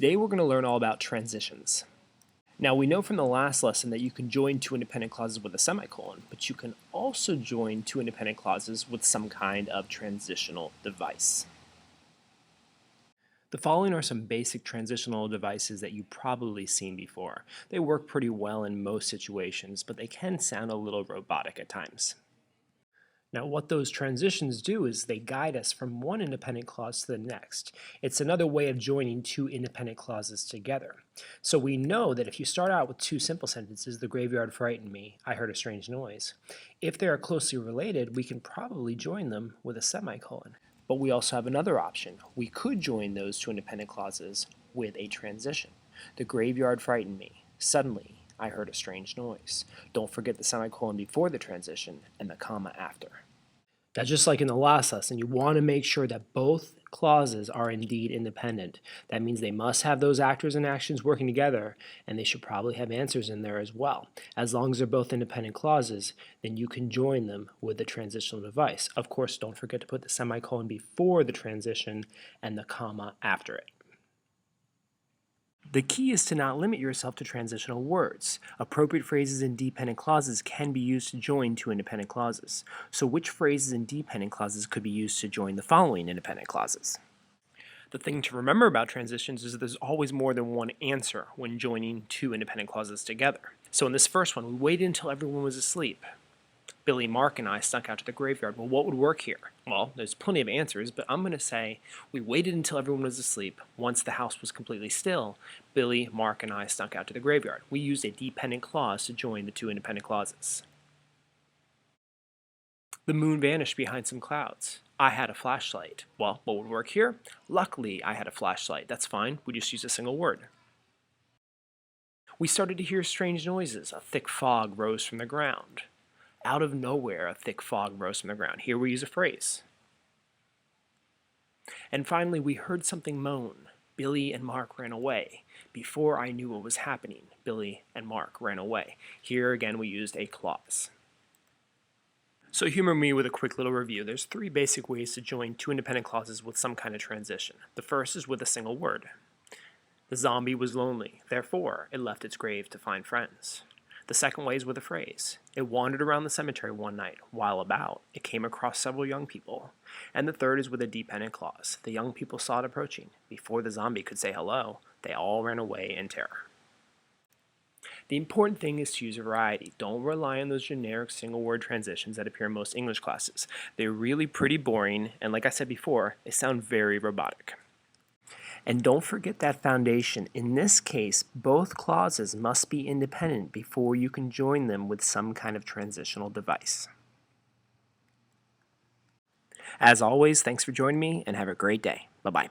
Today we're going to learn all about transitions. Now we know from the last lesson that you can join two independent clauses with a semicolon, but you can also join two independent clauses with some kind of transitional device. The following are some basic transitional devices that you've probably seen before. They work pretty well in most situations, but they can sound a little robotic at times. Now what those transitions do is they guide us from one independent clause to the next. It's another way of joining two independent clauses together. So we know that if you start out with two simple sentences, the graveyard frightened me, I heard a strange noise, if they are closely related, we can probably join them with a semicolon. But we also have another option. We could join those two independent clauses with a transition. The graveyard frightened me. Suddenly, I heard a strange noise. Don't forget the semicolon before the transition and the comma after. Now, just like in the last lesson, you want to make sure that both clauses are indeed independent. That means they must have those actors and actions working together, and they should probably have answers in there as well. As long as they're both independent clauses, then you can join them with the transitional device. Of course, don't forget to put the semicolon before the transition and the comma after it. The key is to not limit yourself to transitional words. Appropriate phrases and dependent clauses can be used to join two independent clauses. So which phrases and dependent clauses could be used to join the following independent clauses? The thing to remember about transitions is that there's always more than one answer when joining two independent clauses together. So in this first one, we waited until everyone was asleep. Billy, Mark, and I snuck out to the graveyard. Well, what would work here? Well, there's plenty of answers, but I'm going to say we waited until everyone was asleep. Once the house was completely still, Billy, Mark, and I snuck out to the graveyard. We used a dependent clause to join the two independent clauses. The moon vanished behind some clouds. I had a flashlight. Well, what would work here? Luckily, I had a flashlight. That's fine. We just used a single word. We started to hear strange noises. A thick fog rose from the ground. Out of nowhere, a thick fog rose from the ground. Here we use a phrase. And finally, we heard something moan. Billy and Mark ran away. Before I knew what was happening, Billy and Mark ran away. Here again, we used a clause. So humor me with a quick little review. There's three basic ways to join two independent clauses with some kind of transition. The first is with a single word. The zombie was lonely, therefore it left its grave to find friends. The second way is with a phrase. It wandered around the cemetery one night. While about, it came across several young people. And the third is with a dependent clause. The young people saw it approaching. Before the zombie could say hello, they all ran away in terror. The important thing is to use a variety. Don't rely on those generic single-word transitions that appear in most English classes. They're really pretty boring, and like I said before, they sound very robotic. And don't forget that foundation. In this case, both clauses must be independent before you can join them with some kind of transitional device. As always, thanks for joining me and have a great day. Bye-bye.